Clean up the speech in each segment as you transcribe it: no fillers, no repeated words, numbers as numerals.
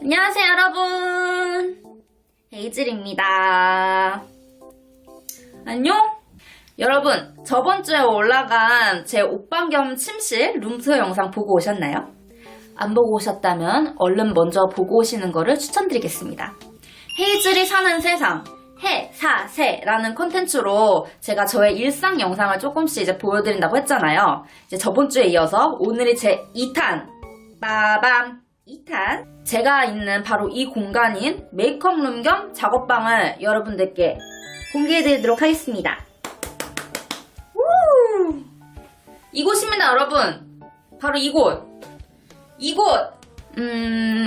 안녕하세요 여러분, 헤이즐입니다. 안녕? 여러분, 저번주에 올라간 제 옷방 겸 침실 룸투어 영상 보고 오셨나요? 안 보고 오셨다면 얼른 먼저 보고 오시는 거를 추천드리겠습니다. 헤이즐이 사는 세상 해사세라는 컨텐츠로 제가 저의 일상 영상을 조금씩 이제 보여드린다고 했잖아요. 이제 저번주에 이어서 오늘이 제 2탄 빠밤 2탄 제가 있는 바로 이 공간인 메이크업룸 겸 작업방을 여러분들께 공개해드리도록 하겠습니다. 우! 이곳입니다 여러분. 바로 이곳.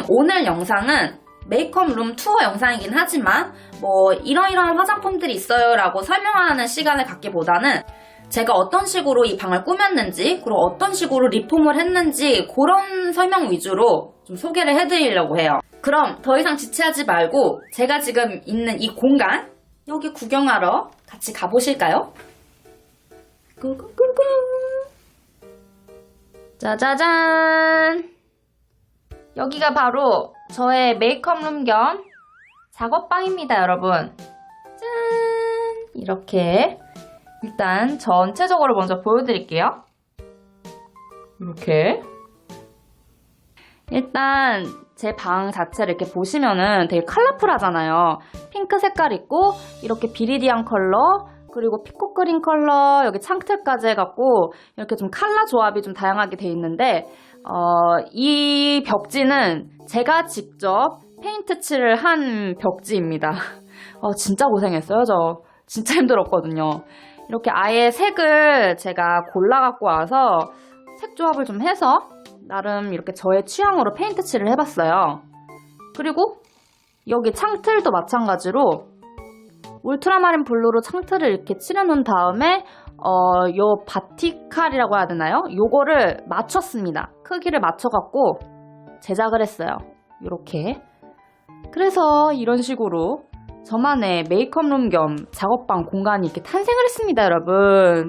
오늘 영상은 메이크업룸 투어 영상이긴 하지만 뭐 이러이러한 화장품들이 있어요 라고 설명하는 시간을 갖기보다는 제가 어떤 식으로 이 방을 꾸몄는지, 그리고 어떤 식으로 리폼을 했는지 그런 설명 위주로 좀 소개를 해드리려고 해요. 그럼 더 이상 지체하지 말고 제가 지금 있는 이 공간, 여기 구경하러 같이 가보실까요? 꾸꾸꾸꾸. 짜자잔! 여기가 바로 저의 메이크업룸 겸 작업방입니다, 여러분. 짠! 이렇게 일단 전체적으로 먼저 보여드릴게요. 이렇게 일단 제 방 자체를 이렇게 보시면은 되게 컬러풀하잖아요. 핑크 색깔 있고 이렇게 비리디안 컬러, 그리고 피코 그린 컬러, 여기 창틀까지 해갖고 이렇게 좀 컬러 조합이 좀 다양하게 돼 있는데 이 벽지는 제가 직접 페인트 칠을 한 벽지입니다. 진짜 고생했어요. 저 진짜 힘들었거든요. 이렇게 아예 색을 제가 골라갖고 와서 색 조합을 좀 해서 나름 이렇게 저의 취향으로 페인트 칠을 해봤어요. 그리고 여기 창틀도 마찬가지로 울트라마린 블루로 창틀을 이렇게 칠해놓은 다음에 요 바티칼이라고 해야 되나요? 요거를 맞췄습니다. 크기를 맞춰갖고 제작을 했어요. 요렇게. 그래서 이런 식으로 저만의 메이크업룸 겸 작업방 공간이 이렇게 탄생을 했습니다, 여러분.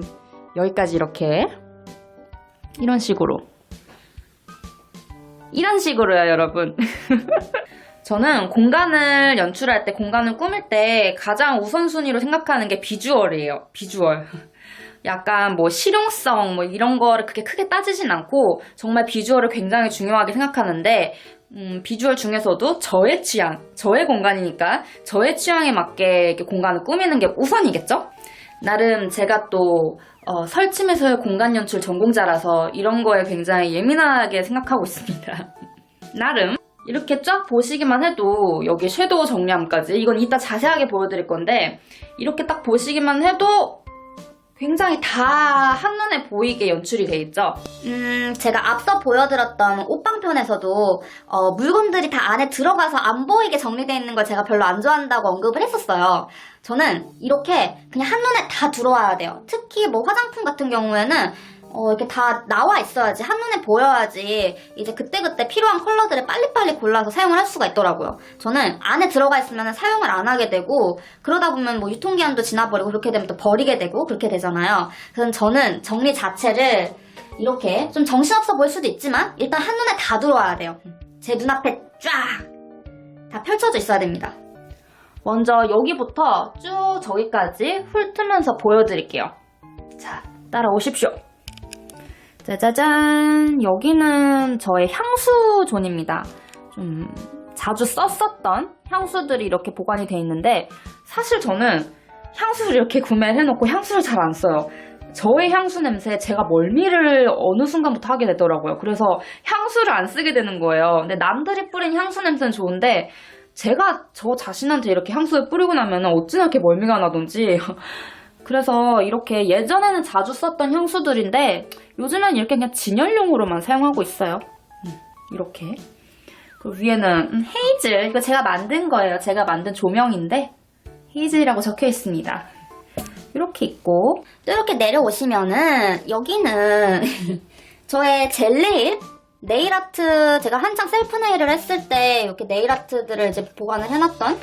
여기까지 이렇게. 이런 식으로요, 여러분. 저는 공간을 연출할 때, 공간을 꾸밀 때 가장 우선순위로 생각하는 게 비주얼이에요. 비주얼. 약간 뭐 실용성 뭐 이런 거를 그렇게 크게 따지진 않고 정말 비주얼을 굉장히 중요하게 생각하는데 비주얼 중에서도 저의 취향, 저의 공간이니까 저의 취향에 맞게 이렇게 공간을 꾸미는 게 우선이겠죠? 나름 제가 또 설치면서의 공간 연출 전공자라서 이런 거에 굉장히 예민하게 생각하고 있습니다. 나름 이렇게 쫙 보시기만 해도 여기 섀도우 정리함까지, 이건 이따 자세하게 보여드릴 건데 이렇게 딱 보시기만 해도 굉장히 다 한눈에 보이게 연출이 돼 있죠. 제가 앞서 보여드렸던 옷방편에서도 물건들이 다 안에 들어가서 안 보이게 정리되어 있는 걸 제가 별로 안 좋아한다고 언급을 했었어요. 저는 이렇게 그냥 한눈에 다 들어와야 돼요. 특히 뭐 화장품 같은 경우에는 이렇게 다 나와 있어야지, 한눈에 보여야지 이제 그때그때 필요한 컬러들을 빨리빨리 골라서 사용을 할 수가 있더라고요. 저는 안에 들어가 있으면 사용을 안 하게 되고, 그러다 보면 뭐 유통기한도 지나버리고 그렇게 되면 또 버리게 되고 그렇게 되잖아요. 그래서 저는 정리 자체를 이렇게 좀 정신없어 보일 수도 있지만 일단 한눈에 다 들어와야 돼요. 제 눈앞에 쫙 다 펼쳐져 있어야 됩니다. 먼저 여기부터 쭉 저기까지 훑으면서 보여드릴게요. 자, 따라오십시오. 짜자잔! 여기는 저의 향수존입니다. 좀 자주 썼었던 향수들이 이렇게 보관이 돼 있는데, 사실 저는 향수를 이렇게 구매를 해놓고 향수를 잘 안 써요. 저의 향수 냄새에 제가 멀미를 어느 순간부터 하게 되더라고요. 그래서 향수를 안 쓰게 되는 거예요. 근데 남들이 뿌린 향수 냄새는 좋은데 제가 저 자신한테 이렇게 향수를 뿌리고 나면 어찌나 이렇게 멀미가 나던지 그래서 이렇게 예전에는 자주 썼던 향수들인데 요즘엔 이렇게 그냥 진열용으로만 사용하고 있어요. 이렇게. 그리고 위에는 헤이즐, 이거 제가 만든 거예요. 제가 만든 조명인데 헤이즐이라고 적혀 있습니다. 이렇게 있고, 또 이렇게 내려오시면은 여기는 저의 젤네일 네일아트, 제가 한창 셀프 네일을 했을 때 이렇게 네일아트들을 이제 보관을 해놨던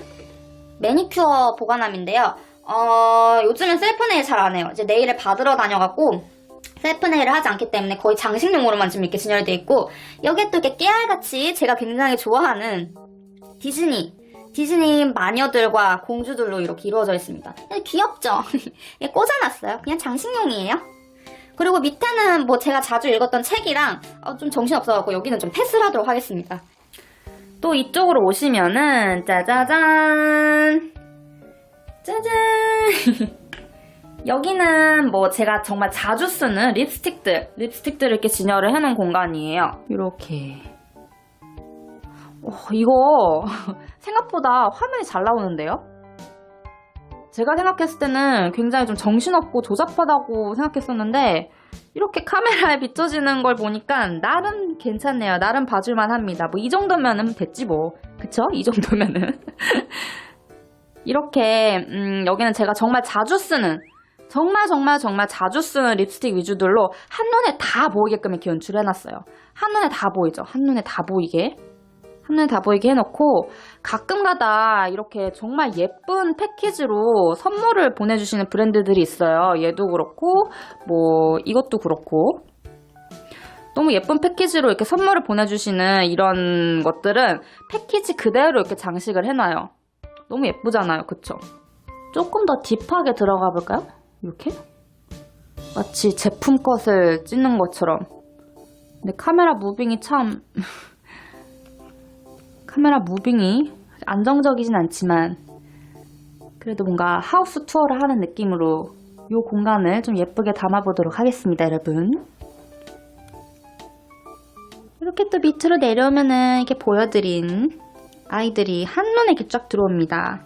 매니큐어 보관함인데요. 요즘은 셀프 네일 잘 안 해요. 이제 네일을 받으러 다녀갖고 셀프 네일을 하지 않기 때문에 거의 장식용으로만 지금 이렇게 진열되어 있고, 여기에 또 이렇게 깨알같이 제가 굉장히 좋아하는 디즈니 마녀들과 공주들로 이렇게 이루어져 있습니다. 귀엽죠? 꽂아놨어요. 그냥 장식용이에요. 그리고 밑에는 뭐 제가 자주 읽었던 책이랑 좀 정신없어갖고 여기는 좀 패스를 하도록 하겠습니다. 또 이쪽으로 오시면은 짜자잔 짜잔 여기는 뭐 제가 정말 자주 쓰는 립스틱들을 이렇게 진열을 해놓은 공간이에요. 이렇게 이거 생각보다 화면이 잘 나오는데요? 제가 생각했을 때는 굉장히 좀 정신없고 조잡하다고 생각했었는데 이렇게 카메라에 비춰지는 걸 보니까 나름 괜찮네요. 나름 봐줄만 합니다. 뭐 이 정도면은 됐지 뭐. 그쵸? 이 정도면은. 이렇게 여기는 제가 정말 자주 쓰는 정말 자주 쓰는 립스틱 위주들로 한눈에 다 보이게끔 이렇게 연출해놨어요. 한눈에 다 보이죠? 한눈에 다 보이게 해놓고 가끔가다 이렇게 정말 예쁜 패키지로 선물을 보내주시는 브랜드들이 있어요. 얘도 그렇고 뭐 이것도 그렇고 너무 예쁜 패키지로 이렇게 선물을 보내주시는 이런 것들은 패키지 그대로 이렇게 장식을 해놔요. 너무 예쁘잖아요. 그쵸? 조금 더 딥하게 들어가 볼까요? 이렇게? 마치 제품 컷을 찍는 것처럼. 근데 카메라 무빙이 참... 카메라 무빙이 안정적이진 않지만 그래도 뭔가 하우스 투어를 하는 느낌으로 이 공간을 좀 예쁘게 담아보도록 하겠습니다, 여러분. 이렇게 또 밑으로 내려오면은 이렇게 보여드린 아이들이 한눈에 이렇게 쫙 들어옵니다.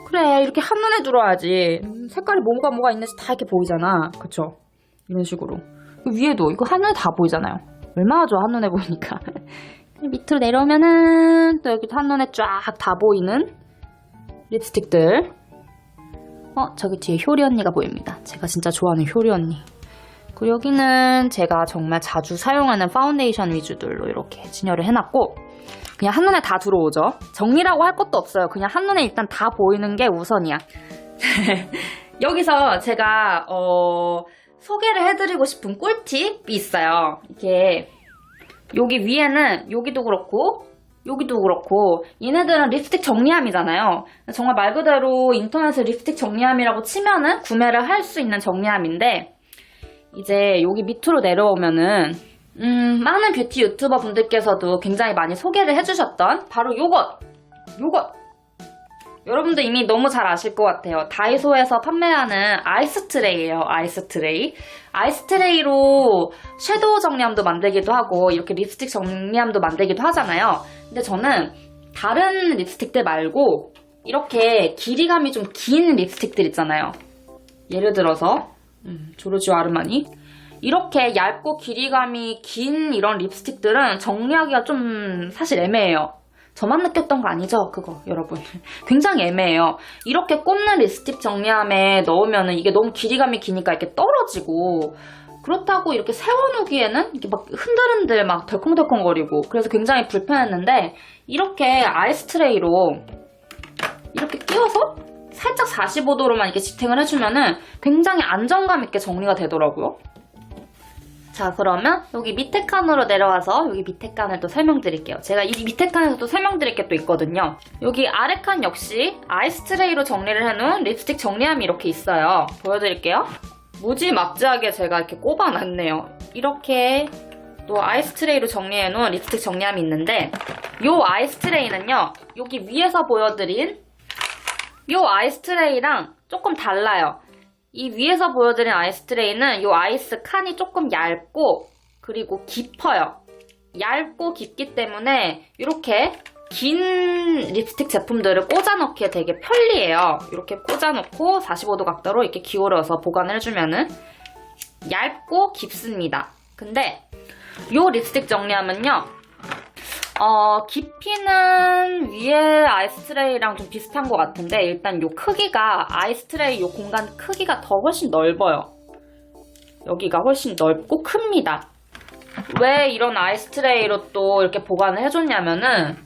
그래, 이렇게 한눈에 들어와야지. 색깔이 뭐가 있는지 다 이렇게 보이잖아. 그쵸? 이런 식으로. 위에도 이거 한눈에 다 보이잖아요. 얼마나 좋아, 한눈에 보이니까. 밑으로 내려오면은 또 여기 한눈에 쫙 다 보이는 립스틱들. 저기 뒤에 효리 언니가 보입니다. 제가 진짜 좋아하는 효리 언니. 그리고 여기는 제가 정말 자주 사용하는 파운데이션 위주들로 이렇게 진열을 해놨고 그냥 한눈에 다 들어오죠. 정리라고 할 것도 없어요. 그냥 한눈에 일단 다 보이는 게 우선이야. 여기서 제가 소개를 해드리고 싶은 꿀팁이 있어요. 이게 여기 위에는 여기도 그렇고 얘네들은 립스틱 정리함이잖아요. 정말 말 그대로 인터넷에 립스틱 정리함이라고 치면은 구매를 할 수 있는 정리함인데 이제 여기 밑으로 내려오면은 많은 뷰티 유튜버 분들께서도 굉장히 많이 소개를 해주셨던 바로 요것 여러분들 이미 너무 잘 아실 것 같아요. 다이소에서 판매하는 아이스트레이예요. 아이스트레이로 섀도우 정리함도 만들기도 하고 이렇게 립스틱 정리함도 만들기도 하잖아요. 근데 저는 다른 립스틱들 말고 이렇게 길이감이 좀 긴 립스틱들 있잖아요. 예를 들어서 조르지오 아르마니 이렇게 얇고 길이감이 긴 이런 립스틱들은 정리하기가 좀 사실 애매해요. 저만 느꼈던 거 아니죠? 그거 여러분 굉장히 애매해요. 이렇게 꼽는 립스틱 정리함에 넣으면은 이게 너무 길이감이 기니까 이렇게 떨어지고 그렇다고 이렇게 세워놓기에는 이렇게 막 흔들흔들 막 덜컹덜컹거리고 그래서 굉장히 불편했는데 이렇게 아이스트레이로 이렇게 끼워서 살짝 45도로만 이렇게 지탱을 해주면은 굉장히 안정감 있게 정리가 되더라고요. 자, 그러면 여기 밑에 칸으로 내려와서 여기 밑에 칸을 또 설명드릴게요. 제가 이 밑에 칸에서 또 설명드릴 게 또 있거든요. 여기 아래 칸 역시 아이스트레이로 정리를 해놓은 립스틱 정리함이 이렇게 있어요. 보여드릴게요. 무지막지하게 제가 이렇게 꼽아놨네요. 이렇게 또 아이스트레이로 정리해놓은 립스틱 정리함이 있는데 이 아이스트레이는요. 여기 위에서 보여드린 이 아이스트레이랑 조금 달라요. 이 위에서 보여드린 아이스트레이는 이 아이스 칸이 조금 얇고 그리고 깊어요. 얇고 깊기 때문에 이렇게 긴 립스틱 제품들을 꽂아넣기에 되게 편리해요. 이렇게 꽂아놓고 45도 각도로 이렇게 기울여서 보관을 해주면은 얇고 깊습니다. 근데 이 립스틱 정리함은요. 깊이는 위에 아이스트레이랑 좀 비슷한 것 같은데 일단 요 크기가 아이스트레이 요 공간 크기가 더 훨씬 넓어요. 여기가 훨씬 넓고 큽니다. 왜 이런 아이스트레이로 또 이렇게 보관을 해줬냐면은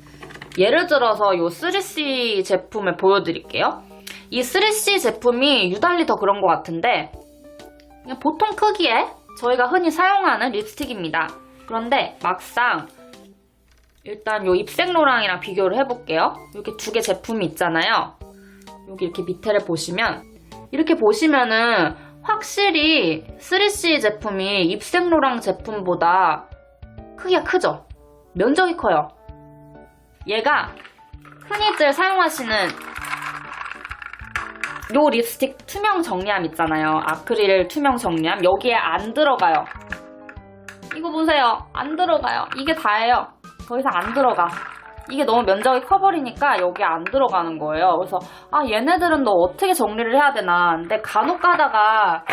예를 들어서 요 3C 제품을 보여드릴게요. 이 3C 제품이 유달리 더 그런 것 같은데 그냥 보통 크기에 저희가 흔히 사용하는 립스틱입니다. 그런데 막상 일단 요 입생로랑이랑 비교를 해볼게요. 이렇게 두 개 제품이 있잖아요. 여기 이렇게 밑에를 보시면 이렇게 보시면은 확실히 3C 제품이 입생로랑 제품보다 크기가 크죠? 면적이 커요. 얘가 흔히들 사용하시는 요 립스틱 투명 정리함 있잖아요. 아크릴 투명 정리함. 여기에 안 들어가요. 이거 보세요. 안 들어가요. 이게 다예요. 더 이상 안 들어가. 이게 너무 면적이 커버리니까 여기에 안 들어가는 거예요. 그래서 얘네들은 너 어떻게 정리를 해야 되나. 근데 간혹 가다가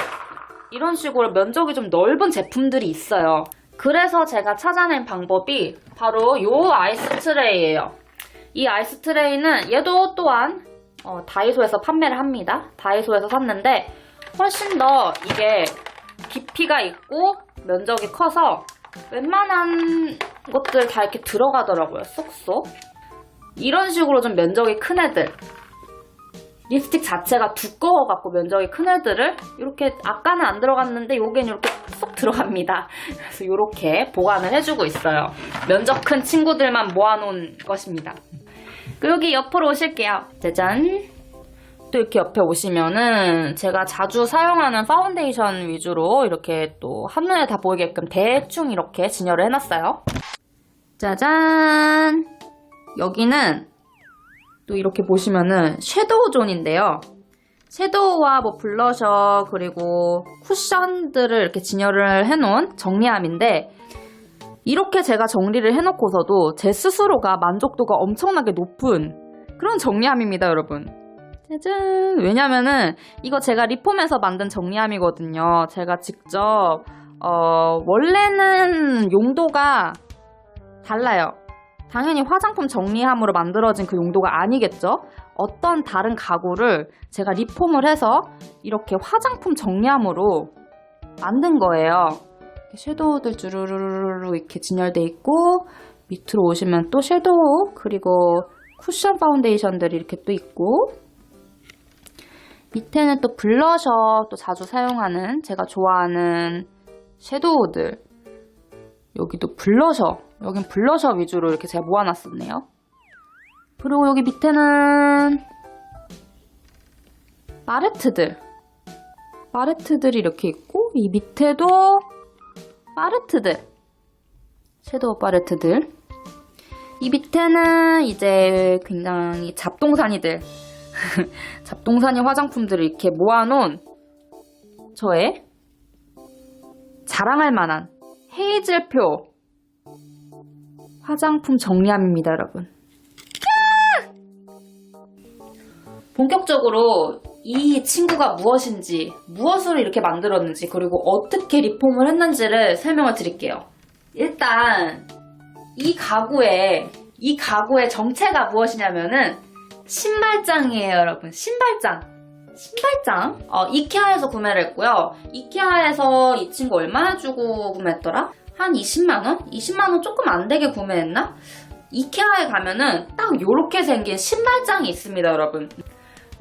이런 식으로 면적이 좀 넓은 제품들이 있어요. 그래서 제가 찾아낸 방법이 바로 요 아이스 트레이예요. 이 아이스 트레이는 얘도 또한 다이소에서 판매를 합니다. 다이소에서 샀는데 훨씬 더 이게 깊이가 있고 면적이 커서 웬만한 것들 다 이렇게 들어가더라고요. 쏙쏙. 이런 식으로 좀 면적이 큰 애들, 립스틱 자체가 두꺼워갖고 면적이 큰 애들을 이렇게 아까는 안 들어갔는데 여기는 이렇게 쏙 들어갑니다. 그래서 이렇게 보관을 해주고 있어요. 면적 큰 친구들만 모아놓은 것입니다. 그리고 여기 옆으로 오실게요. 짜잔. 또 이렇게 옆에 오시면은 제가 자주 사용하는 파운데이션 위주로 이렇게 또 한눈에 다 보이게끔 대충 이렇게 진열을 해놨어요. 짜잔. 여기는 또 이렇게 보시면은 섀도우 존인데요. 섀도우와 뭐 블러셔 그리고 쿠션들을 이렇게 진열을 해놓은 정리함인데 이렇게 제가 정리를 해놓고서도 제 스스로가 만족도가 엄청나게 높은 그런 정리함입니다, 여러분. 짜잔. 왜냐면은 이거 제가 리폼에서 만든 정리함이거든요. 제가 직접 원래는 용도가 달라요. 당연히 화장품 정리함으로 만들어진 그 용도가 아니겠죠? 어떤 다른 가구를 제가 리폼을 해서 이렇게 화장품 정리함으로 만든 거예요. 섀도우들 주르르르 이렇게 진열돼 있고 밑으로 오시면 또 섀도우 그리고 쿠션 파운데이션들이 이렇게 또 있고 밑에는 또 블러셔 또 자주 사용하는 제가 좋아하는 섀도우들 여기도 블러셔 여긴 블러셔 위주로 이렇게 제가 모아놨었네요. 그리고 여기 밑에는 파레트들이 이렇게 있고 이 밑에도 파레트들 섀도우 파레트들 이 밑에는 이제 굉장히 잡동사니들 잡동사니 화장품들을 이렇게 모아놓은 저의 자랑할 만한 헤이즐표 화장품 정리함입니다, 여러분. 본격적으로 이 친구가 무엇인지, 무엇으로 이렇게 만들었는지, 그리고 어떻게 리폼을 했는지를 설명을 드릴게요. 일단 이 가구의 정체가 무엇이냐면은 신발장이에요, 여러분. 신발장. 이케아에서 구매를 했고요. 이케아에서 이 친구 얼마 주고 구매했더라? 한 20만원? 20만원 조금 안 되게 구매했나? 이케아에 가면은 딱 요렇게 생긴 신발장이 있습니다, 여러분.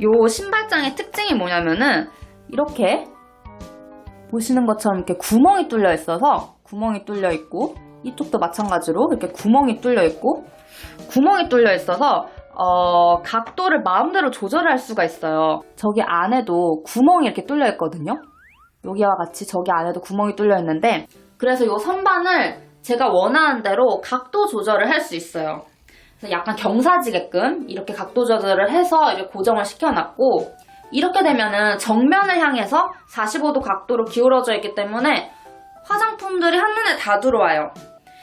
요 신발장의 특징이 뭐냐면은 이렇게 보시는 것처럼 이렇게 구멍이 뚫려 있어서 구멍이 뚫려 있고 이쪽도 마찬가지로 이렇게 구멍이 뚫려 있고 구멍이 뚫려 있어서 각도를 마음대로 조절할 수가 있어요. 저기 안에도 구멍이 이렇게 뚫려 있거든요. 여기와 같이 저기 안에도 구멍이 뚫려 있는데 그래서 이 선반을 제가 원하는 대로 각도 조절을 할 수 있어요. 그래서 약간 경사지게끔 이렇게 각도 조절을 해서 이렇게 고정을 시켜놨고 이렇게 되면은 정면을 향해서 45도 각도로 기울어져 있기 때문에 화장품들이 한눈에 다 들어와요.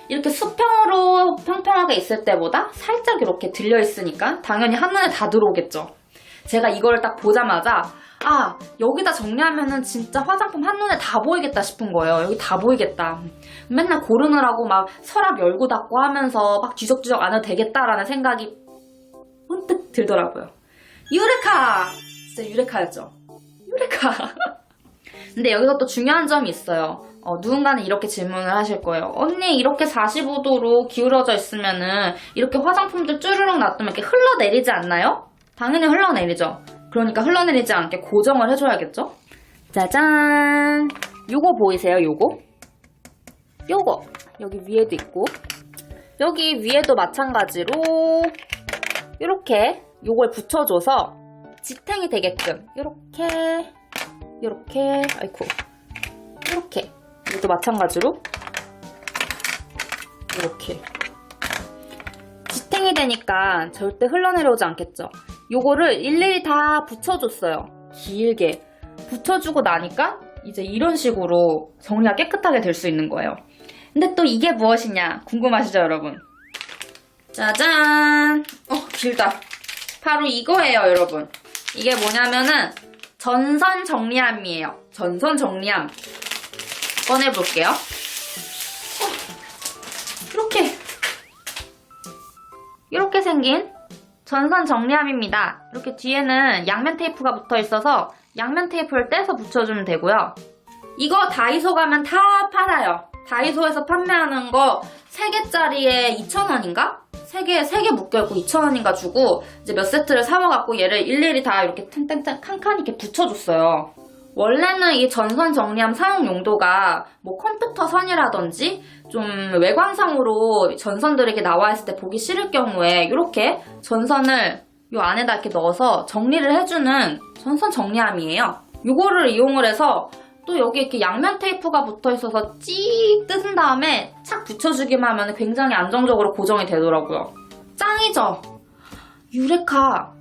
이렇게 수평으로 평평하게 있을 때보다 살짝 이렇게 들려 있으니까 당연히 한눈에 다 들어오겠죠. 제가 이걸 딱 보자마자 여기다 정리하면은 진짜 화장품 한눈에 다 보이겠다 싶은 거예요. 여기 다 보이겠다. 맨날 고르느라고 막 서랍 열고 닫고 하면서 막 뒤적뒤적 안 해도 되겠다라는 생각이 문득 들더라고요. 유레카! 진짜 유레카였죠. 유레카! 근데 여기서 또 중요한 점이 있어요. 누군가는 이렇게 질문을 하실 거예요. 언니 이렇게 45도로 기울어져 있으면은 이렇게 화장품들 쭈르륵 놔두면 이렇게 흘러내리지 않나요? 당연히 흘러내리죠. 그러니까 흘러내리지 않게 고정을 해줘야겠죠? 짜잔! 요거 보이세요? 요거 여기 위에도 있고 여기 위에도 마찬가지로 이렇게 요걸 붙여줘서 지탱이 되게끔 이렇게 아이쿠 이렇게 이것도 마찬가지로 이렇게 지탱이 되니까 절대 흘러내려오지 않겠죠. 요거를 일일이 다 붙여줬어요. 길게 붙여주고 나니까 이제 이런 식으로 정리가 깨끗하게 될 수 있는 거예요. 근데 또 이게 무엇이냐 궁금하시죠 여러분? 짜잔! 길다. 바로 이거예요 여러분. 이게 뭐냐면은 전선 정리함이에요. 전선 정리함 꺼내볼게요. 이렇게 생긴 전선 정리함입니다. 이렇게 뒤에는 양면 테이프가 붙어 있어서 양면 테이프를 떼서 붙여주면 되고요. 이거 다이소 가면 다 팔아요. 다이소에서 판매하는 거 3개짜리에 2,000원인가? 3개 묶여있고 2,000원인가 주고 이제 몇 세트를 사와갖고 얘를 일일이 다 이렇게 탕탕탕 칸칸 이렇게 붙여줬어요. 원래는 이 전선 정리함 사용 용도가 뭐 컴퓨터 선이라든지 좀 외관상으로 전선들이 이렇게 나와 있을 때 보기 싫을 경우에 이렇게 전선을 이 안에다 이렇게 넣어서 정리를 해주는 전선 정리함이에요. 이거를 이용을 해서 또 여기 이렇게 양면 테이프가 붙어 있어서 찍 뜯은 다음에 착 붙여주기만 하면 굉장히 안정적으로 고정이 되더라고요. 짱이죠? 유레카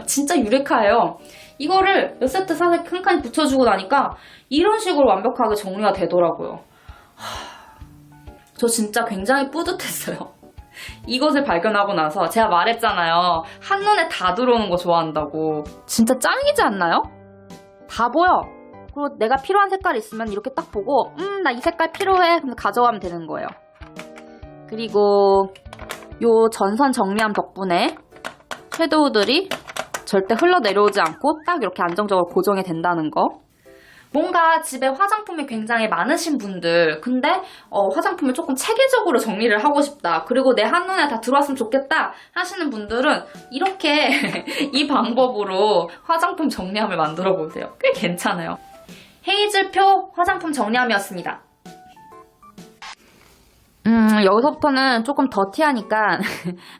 진짜 유레카예요. 이거를 몇 세트 사서 칸칸이 붙여주고 나니까 이런 식으로 완벽하게 정리가 되더라고요. 저 진짜 굉장히 뿌듯했어요. 이것을 발견하고 나서 제가 말했잖아요. 한눈에 다 들어오는 거 좋아한다고. 진짜 짱이지 않나요? 다 보여. 그리고 내가 필요한 색깔이 있으면 이렇게 딱 보고 나 이 색깔 필요해. 그럼 가져가면 되는 거예요. 그리고 요 전선 정리함 덕분에 섀도우들이 절대 흘러내려오지 않고 딱 이렇게 안정적으로 고정이 된다는 거. 뭔가 집에 화장품이 굉장히 많으신 분들, 근데 화장품을 조금 체계적으로 정리를 하고 싶다, 그리고 내 한눈에 다 들어왔으면 좋겠다 하시는 분들은 이렇게 이 방법으로 화장품 정리함을 만들어 보세요. 꽤 괜찮아요. 헤이즐표 화장품 정리함이었습니다. 여기서부터는 조금 더티하니까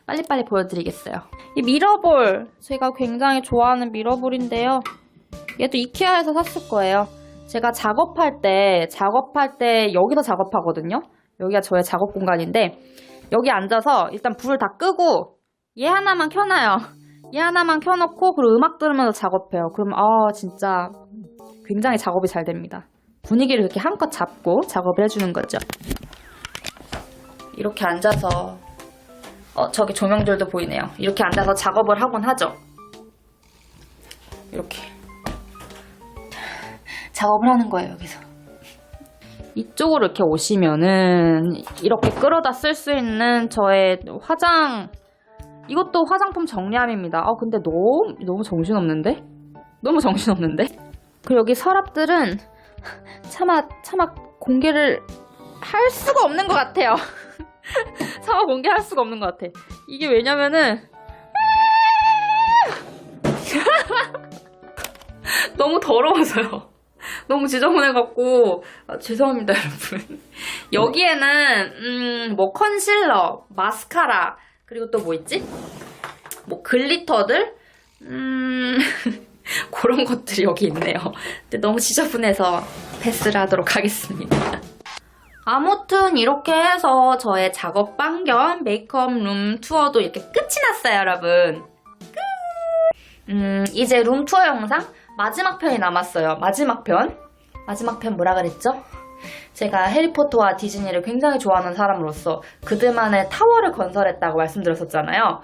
빨리빨리 보여드리겠어요. 이 미러볼, 제가 굉장히 좋아하는 미러볼인데요. 얘도 이케아에서 샀을 거예요. 제가 작업할 때 여기서 작업하거든요. 여기가 저의 작업 공간인데 여기 앉아서 일단 불을 다 끄고 얘 하나만 켜놔요. 얘 하나만 켜놓고 그리고 음악 들으면서 작업해요. 그럼 진짜 굉장히 작업이 잘 됩니다. 분위기를 이렇게 한껏 잡고 작업을 해주는 거죠. 이렇게 앉아서 저기 조명들도 보이네요. 이렇게 앉아서 작업을 하곤 하죠. 이렇게 작업을 하는 거예요, 여기서. 이쪽으로 이렇게 오시면은 이렇게 끌어다 쓸 수 있는 저의 이것도 화장품 정리함입니다. 근데 너무 정신없는데? 너무 정신없는데? 그리고 여기 서랍들은 차마 공개를 할 수가 없는 것 같아요. 차마 공개할 수가 없는 것 같아. 이게 왜냐면은 너무 더러워서요. 너무 지저분해갖고 죄송합니다 여러분. 여기에는 뭐 컨실러, 마스카라, 그리고 또 뭐 있지? 뭐 글리터들? 그런 것들이 여기 있네요. 근데 너무 지저분해서 패스를 하도록 하겠습니다. 아무튼 이렇게 해서 저의 작업방 겸 메이크업 룸 투어도 이렇게 끝이 났어요 여러분. 이제 룸 투어 영상 마지막 편이 남았어요. 마지막 편 뭐라 그랬죠? 제가 해리포터와 디즈니를 굉장히 좋아하는 사람으로서 그들만의 타워를 건설했다고 말씀드렸었잖아요.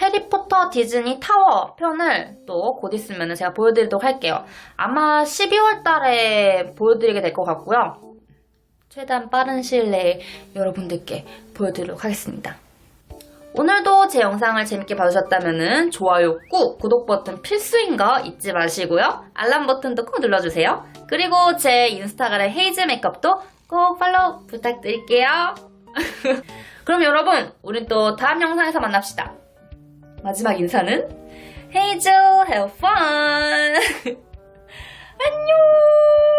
해리포터 디즈니 타워 편을 또 곧 있으면 제가 보여드리도록 할게요. 아마 12월 달에 보여드리게 될 것 같고요. 최대한 빠른 시일 내에 여러분들께 보여드리도록 하겠습니다. 오늘도 제 영상을 재밌게 봐주셨다면 좋아요 꾹, 구독 버튼 필수인 거 잊지 마시고요. 알람 버튼도 꼭 눌러주세요. 그리고 제 인스타그램 헤이즐 메이크업도 꼭 팔로우 부탁드릴게요. 그럼 여러분, 우린 또 다음 영상에서 만납시다. 마지막 인사는 헤이즐 have fun! 안녕!